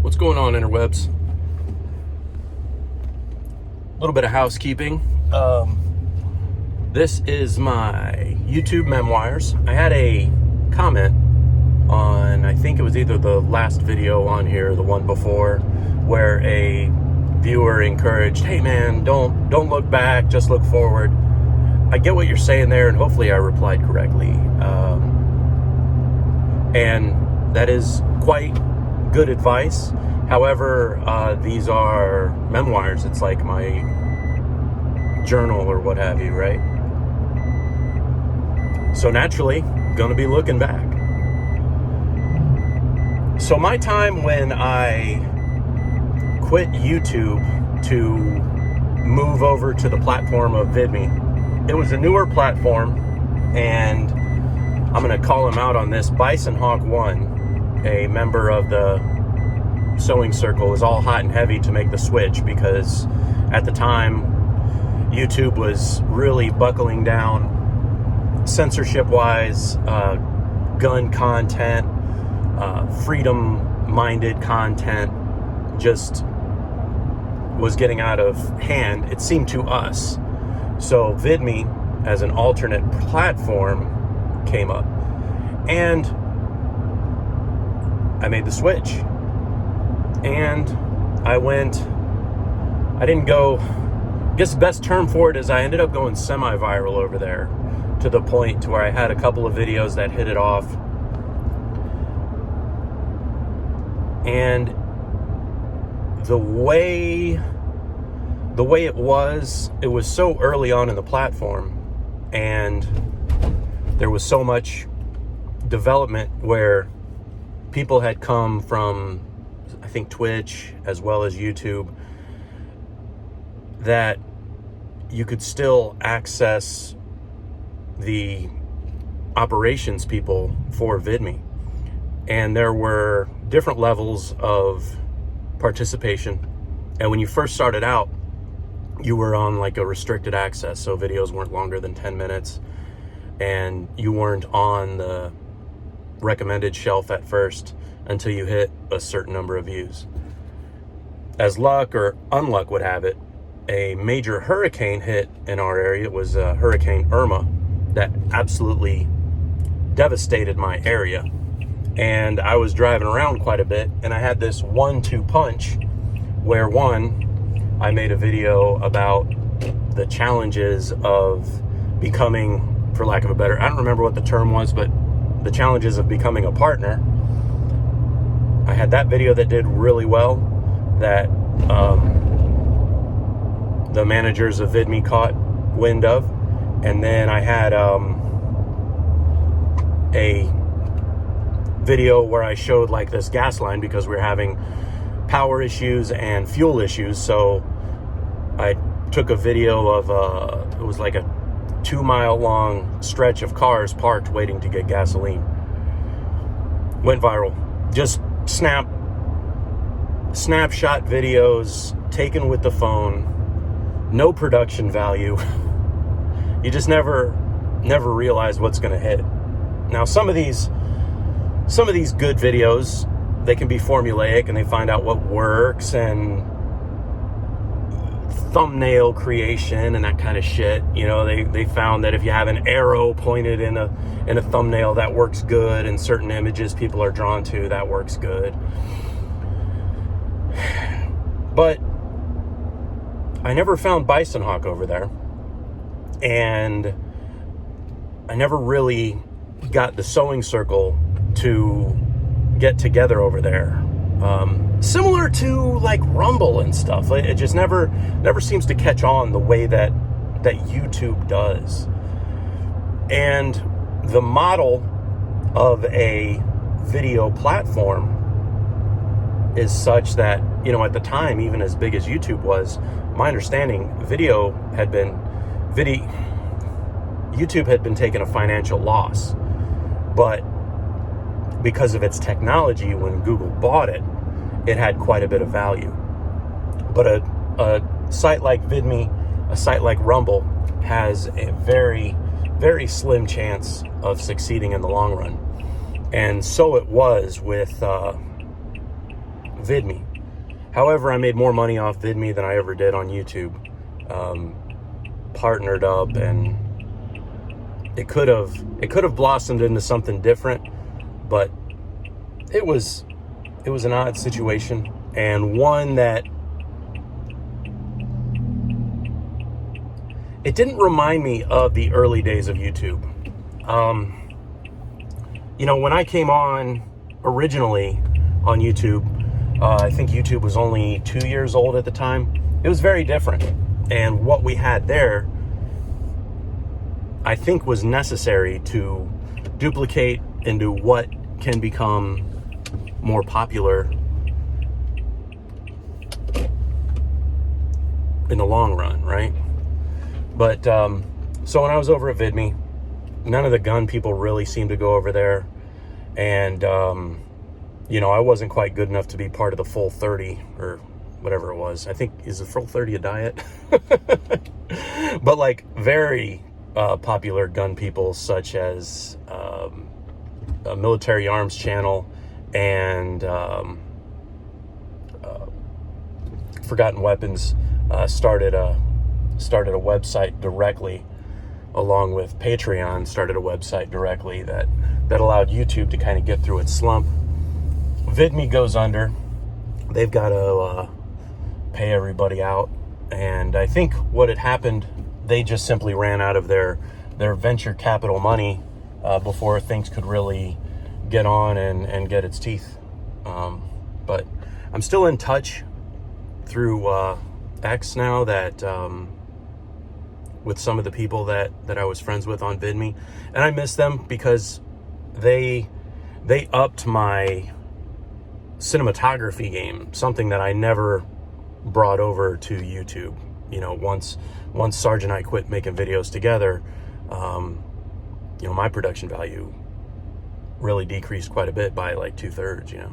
What's going on, interwebs? A little bit of housekeeping. This is my YouTube memoirs. I had a comment on, I think it was either the last video on here or the one before, where a viewer encouraged, hey man, don't look back, just look forward. I get what you're saying there, and hopefully I replied correctly. And that is quite good advice. However, these are memoirs. It's like my journal or what have you, right? So naturally, gonna be looking back. So my time when I quit YouTube to move over to the platform of VidMe, it was a newer platform, and I'm gonna call him out on this. Bison Hawk 1, a member of the sewing circle, was all hot and heavy to make the switch because at the time YouTube was really buckling down censorship wise, gun content, freedom minded content just was getting out of hand, it seemed to us. So VidMe as an alternate platform came up, and I made the switch. And I didn't go, I guess the best term for it is I ended up going semi-viral over there, to the point to where I had a couple of videos that hit it off. And the way it was so early on in the platform, and there was so much development where people had come from, I think, Twitch as well as YouTube, that you could still access the operations people for VidMe. And there were different levels of participation. And when you first started out, you were on like a restricted access, so videos weren't longer than 10 minutes, and you weren't on the recommended shelf at first until you hit a certain number of views. As luck or unluck would have it, a major hurricane hit in our area. It was Hurricane Irma that absolutely devastated my area. And I was driving around quite a bit, and I had this 1-2 punch where, one, I made a video about the challenges of becoming, for lack of a better, I don't remember what the term was, but the challenges of becoming a partner. I had that video that did really well, that the managers of VidMe caught wind of. And then I had a video where I showed like this gas line, because we were having power issues and fuel issues. So I took a video of it was like a 2-mile long stretch of cars parked waiting to get gasoline. Went viral. Just snapshot videos taken with the phone, no production value. You just never realize what's going to hit. Now, some of these good videos, they can be formulaic, and they find out what works, and thumbnail creation and that kind of shit. You know, they found that if you have an arrow pointed in a thumbnail, that works good, and certain images people are drawn to, that works good. But I never found Bison Hawk over there, and I never really got the sewing circle to get together over there. Similar to like Rumble and stuff. It just never seems to catch on the way that YouTube does. And the model of a video platform is such that, you know, at the time, even as big as YouTube was, my understanding, YouTube had been taking a financial loss. But because of its technology, when Google bought it, it had quite a bit of value. But a site like VidMe, a site like Rumble, has a very, very slim chance of succeeding in the long run. And so it was with VidMe. However, I made more money off VidMe than I ever did on YouTube. Partnered up, and it could have blossomed into something different, but it was an odd situation, and one that it didn't remind me of the early days of YouTube. When I came on originally on YouTube, I think YouTube was only 2 years old at the time. It was very different. And what we had there, I think, was necessary to duplicate into what can become more popular in the long run, right? But so when I was over at VidMe, none of the gun people really seemed to go over there. And, I wasn't quite good enough to be part of the Full 30 or whatever it was. I think, is the Full 30 a diet? But like very popular gun people, such as a Military Arms channel and Forgotten Weapons started a website directly, along with Patreon, started a website directly that allowed YouTube to kind of get through its slump. VidMe goes under. They've got to pay everybody out. And I think what had happened, they just simply ran out of their venture capital money before things could really get on and get its teeth. But I'm still in touch through X now that with some of the people that I was friends with on VidMe. And I miss them because they upped my cinematography game, something that I never brought over to YouTube. Once Sarge and I quit making videos together, my production value really decreased quite a bit by like 2/3,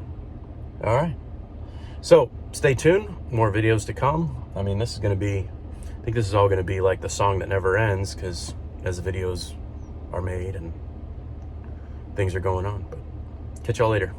All right. So stay tuned. More videos to come. I mean, I think this is all going to be like the song that never ends, because as the videos are made and things are going on. But catch y'all later.